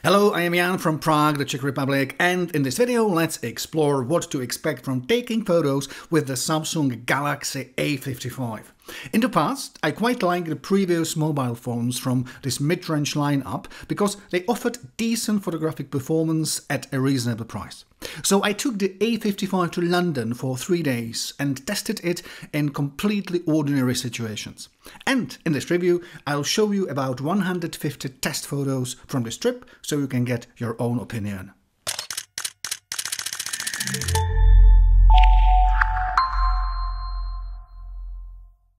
Hello, I am Jan from Prague, the Czech Republic, and in this video let's explore what to expect from taking photos with the Samsung Galaxy A55. In the past, I quite liked the previous mobile phones from this mid-range lineup because they offered decent photographic performance at a reasonable price. So I took the A55 to London for 3 days and tested it in completely ordinary situations. And in this review, I'll show you about 150 test photos from this trip so you can get your own opinion.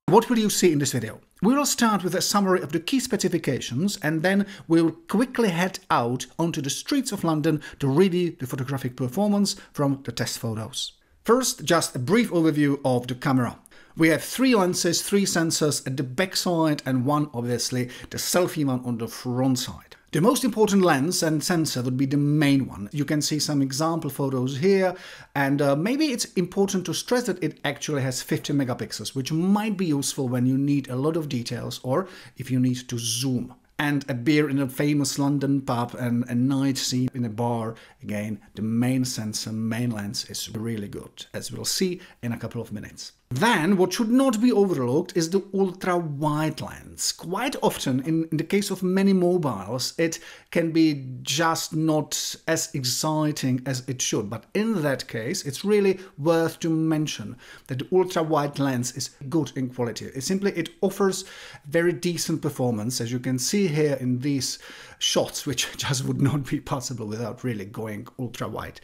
What will you see in this video? We will start with a summary of the key specifications and then we'll quickly head out onto the streets of London to review the photographic performance from the test photos. First, just a brief overview of the camera. We have 3 lenses, 3 sensors at the back side and one, obviously, the selfie one on the front side. The most important lens and sensor would be the main one. You can see some example photos here, and maybe it's important to stress that it actually has 50 megapixels, which might be useful when you need a lot of details or if you need to zoom. And a beer in a famous London pub and a night scene in a bar, again, the main sensor, main lens is really good, as we'll see in a couple of minutes. Then, what should not be overlooked is the ultra-wide lens. Quite often, in the case of many mobiles, it can be just not as exciting as it should. But in that case, it's really worth to mention that the ultra-wide lens is good in quality. It offers very decent performance, as you can see here in these shots, which just would not be possible without really going ultra-wide.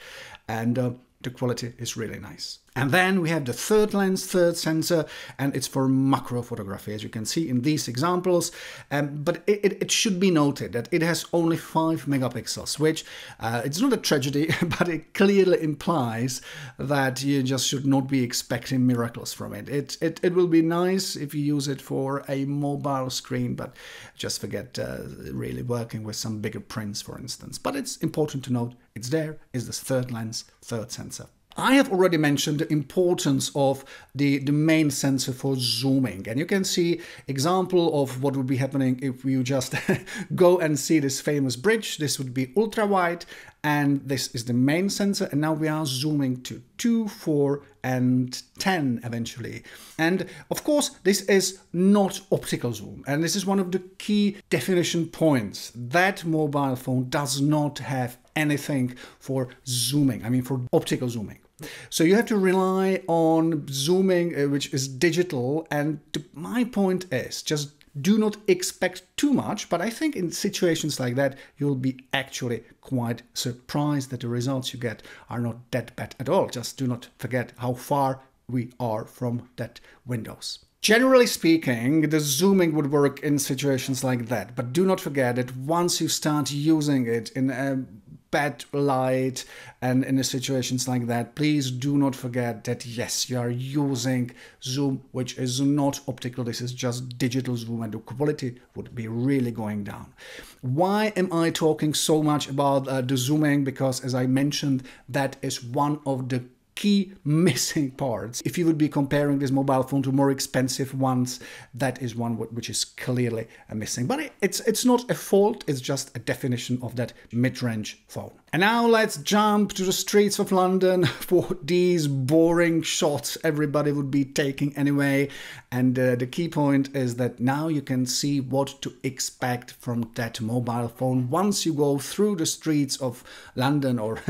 And the quality is really nice. And then we have the third lens, third sensor, and it's for macro photography, as you can see in these examples. But it should be noted that it has only 5 megapixels, which it's not a tragedy, but it clearly implies that you just should not be expecting miracles from it. It will be nice if you use it for a mobile screen, but just forget really working with some bigger prints, for instance. But it's important to note it's there, is this third lens, third sensor. I have already mentioned the importance of the main sensor for zooming, and you can see example of what would be happening if you just go and see this famous bridge. This would be ultra wide, and this is the main sensor, and now we are zooming to 2, 4 and 10 eventually. And of course this is not optical zoom, and this is one of the key definition points. That mobile phone does not have anything for zooming, I mean for optical zooming. So you have to rely on zooming, which is digital, and my point is just do not expect too much, but I think in situations like that you'll be actually quite surprised that the results you get are not that bad at all. Just do not forget how far we are from that windows. Generally speaking, the zooming would work in situations like that, but do not forget that once you start using it in a bad light and in situations like that, please do not forget that yes, you are using zoom which is not optical. This is just digital zoom, and the quality would be really going down. Why am I talking so much about the zooming? Because as I mentioned, that is one of the key missing parts. If you would be comparing this mobile phone to more expensive ones, that is one which is clearly missing. But it's not a fault, it's just a definition of that mid-range phone. And now let's jump to the streets of London for these boring shots everybody would be taking anyway. And the key point is that now you can see what to expect from that mobile phone once you go through the streets of London or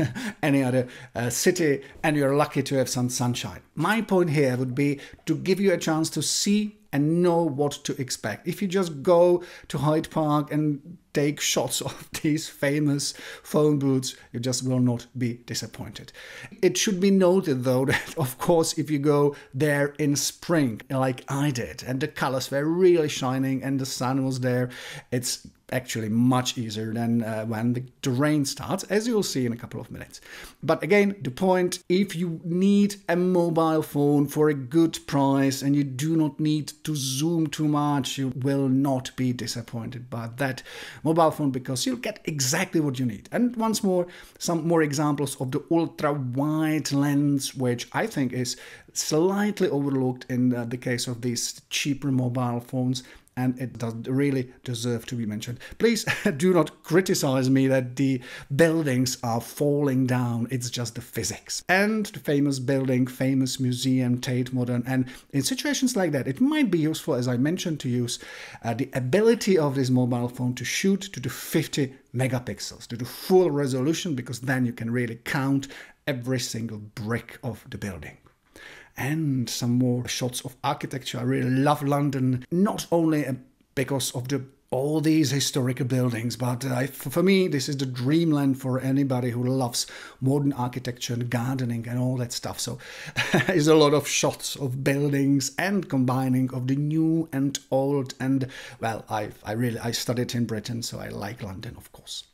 any other city and you're lucky to have some sunshine. My point here would be to give you a chance to see and know what to expect. If you just go to Hyde Park and take shots of these famous phone booths, you just will not be disappointed. It should be noted though that of course if you go there in spring like I did and the colors were really shining and the sun was there, it's actually much easier than when the rain starts, as you'll see in a couple of minutes. But again, the point, if you need a mobile phone for a good price and you do not need to zoom too much, you will not be disappointed by that mobile phone because you'll get exactly what you need. And once more, some more examples of the ultra wide lens, which I think is slightly overlooked in the case of these cheaper mobile phones. and it doesn't really deserve to be mentioned. Please do not criticize me that the buildings are falling down. It's just the physics. And the famous building, famous museum, Tate Modern. And in situations like that, it might be useful, as I mentioned, to use the ability of this mobile phone to shoot to the 50 megapixels, to the full resolution, because then you can really count every single brick of the building. And some more shots of architecture. I really love London, not only because of all these historical buildings, but for me, this is the dreamland for anybody who loves modern architecture and gardening and all that stuff. So there's a lot of shots of buildings and combining of the new and old. And well, I studied in Britain, so I like London, of course.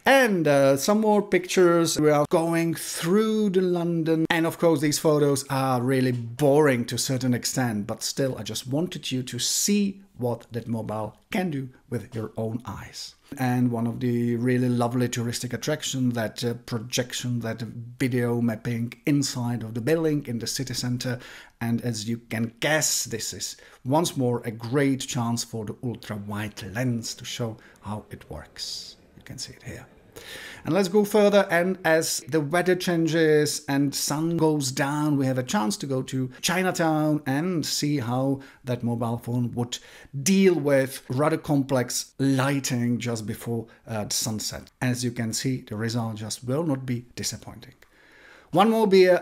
And some more pictures. We are going through the London, and of course these photos are really boring to a certain extent, but still I just wanted you to see what that mobile can do with your own eyes. And one of the really lovely touristic attractions, that projection, that video mapping inside of the building in the city center. And as you can guess, this is once more a great chance for the ultra-wide lens to show how it works. You can see it here. And let's go further, and as the weather changes and sun goes down, we have a chance to go to Chinatown and see how that mobile phone would deal with rather complex lighting just before sunset. As you can see, the result just will not be disappointing. One more beer.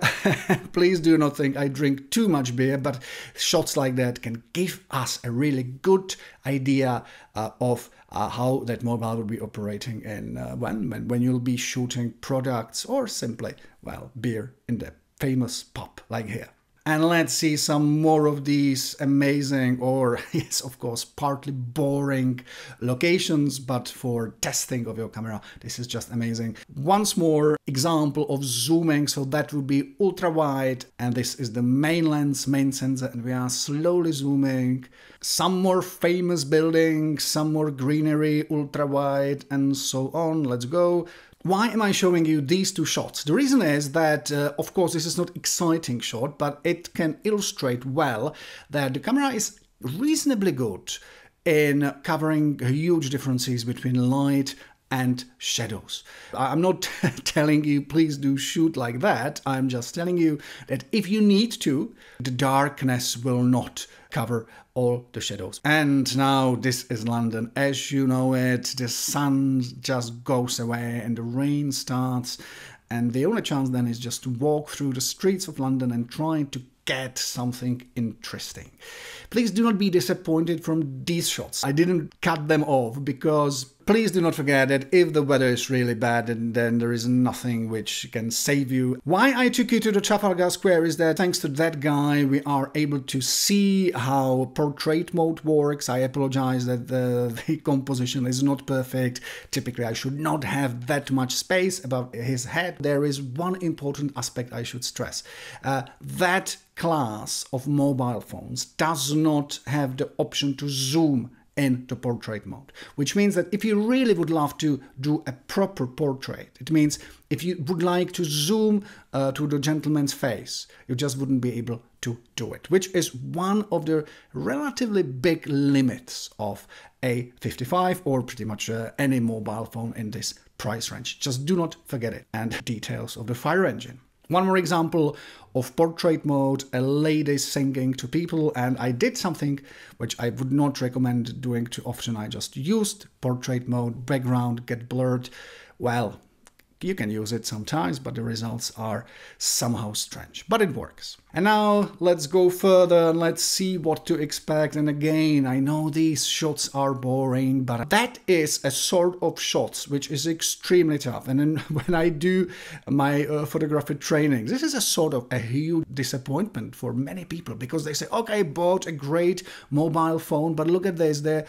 Please do not think I drink too much beer, but shots like that can give us a really good idea of how that mobile will be operating in when you'll be shooting products or simply, well, beer in the famous pub like here. And let's see some more of these amazing, or yes, of course, partly boring locations, but for testing of your camera, this is just amazing. Once more example of zooming, so that would be ultra wide, and this is the main lens, main sensor, and we are slowly zooming. Some more famous buildings, some more greenery, ultra wide, and so on. Let's go. Why am I showing you these two shots? The reason is that, of course, this is not exciting shot, but it can illustrate well that the camera is reasonably good in covering huge differences between light and shadows. I'm not telling you please do shoot like that. I'm just telling you that if you need to, the darkness will not cover all the shadows. And now this is London as you know it. The sun just goes away and the rain starts, and the only chance then is just to walk through the streets of London and try to get something interesting. Please do not be disappointed from these shots. I didn't cut them off because please do not forget that if the weather is really bad, then there is nothing which can save you. Why I took you to the Trafalgar Square is that thanks to that guy we are able to see how portrait mode works. I apologize that the composition is not perfect. Typically I should not have that much space above his head. There is one important aspect I should stress. That class of mobile phones does not have the option to zoom in the portrait mode, which means that if you really would love to do a proper portrait, it means if you would like to zoom to the gentleman's face, you just wouldn't be able to do it, which is one of the relatively big limits of A55 or pretty much any mobile phone in this price range. Just do not forget it. And details of the fire engine. One more example of portrait mode, a lady singing to people, and I did something which I would not recommend doing too often. I just used portrait mode, background get blurred. Well, you can use it sometimes, but the results are somehow strange, but it works. And now let's go further and let's see what to expect. And again, I know these shots are boring, but that is a sort of shots which is extremely tough. And then when I do my photography training, this is a sort of a huge disappointment for many people because they say, okay, I bought a great mobile phone, but look at this, the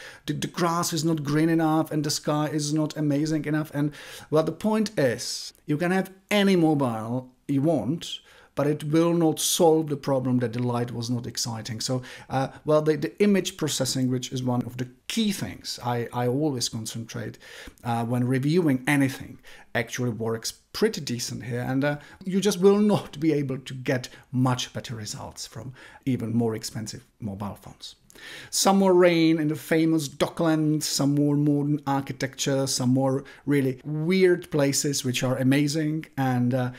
grass is not green enough and the sky is not amazing enough. And well, the point is, you can have any mobile you want, but it will not solve the problem that the light was not exciting. So, well, the image processing, which is one of the key things I always concentrate when reviewing anything, actually works pretty decent here. And you just will not be able to get much better results from even more expensive mobile phones. Some more rain in the famous Docklands, some more modern architecture, some more really weird places which are amazing, and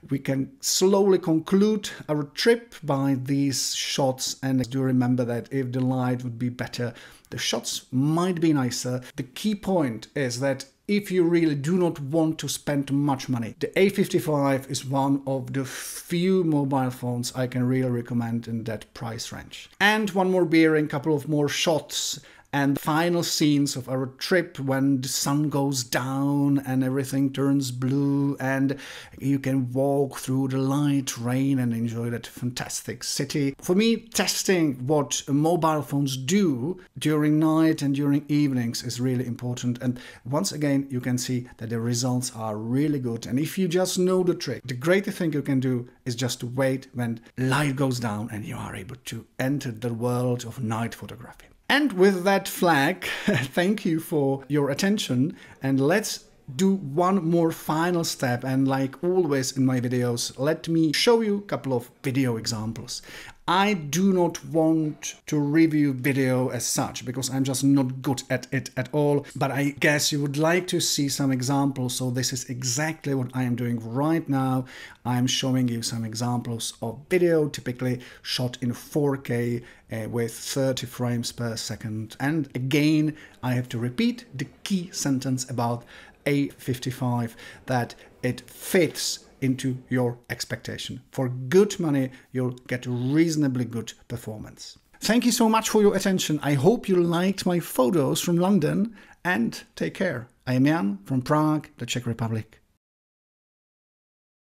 we can slowly conclude our trip by these shots. And do remember that if the light would be better, the shots might be nicer. The key point is that if you really do not want to spend much money, the A55 is one of the few mobile phones I can really recommend in that price range. And one more bearing, couple of more shots, and final scenes of our trip when the sun goes down and everything turns blue and you can walk through the light rain and enjoy that fantastic city. For me, testing what mobile phones do during night and during evenings is really important, and once again you can see that the results are really good. And if you just know the trick, the greatest thing you can do is just to wait when light goes down and you are able to enter the world of night photography. And with that flag, thank you for your attention, and let's do one more final step. And like always in my videos, let me show you a couple of video examples. I do not want to review video as such because I'm just not good at it at all, but I guess you would like to see some examples, so this is exactly what I am doing right now. I'm showing you some examples of video typically shot in 4K with 30 frames per second. And again, I have to repeat the key sentence about A55, that it fits into your expectation. For good money, you'll get reasonably good performance. Thank you so much for your attention. I hope you liked my photos from London, and take care. I am Jan from Prague, the Czech Republic.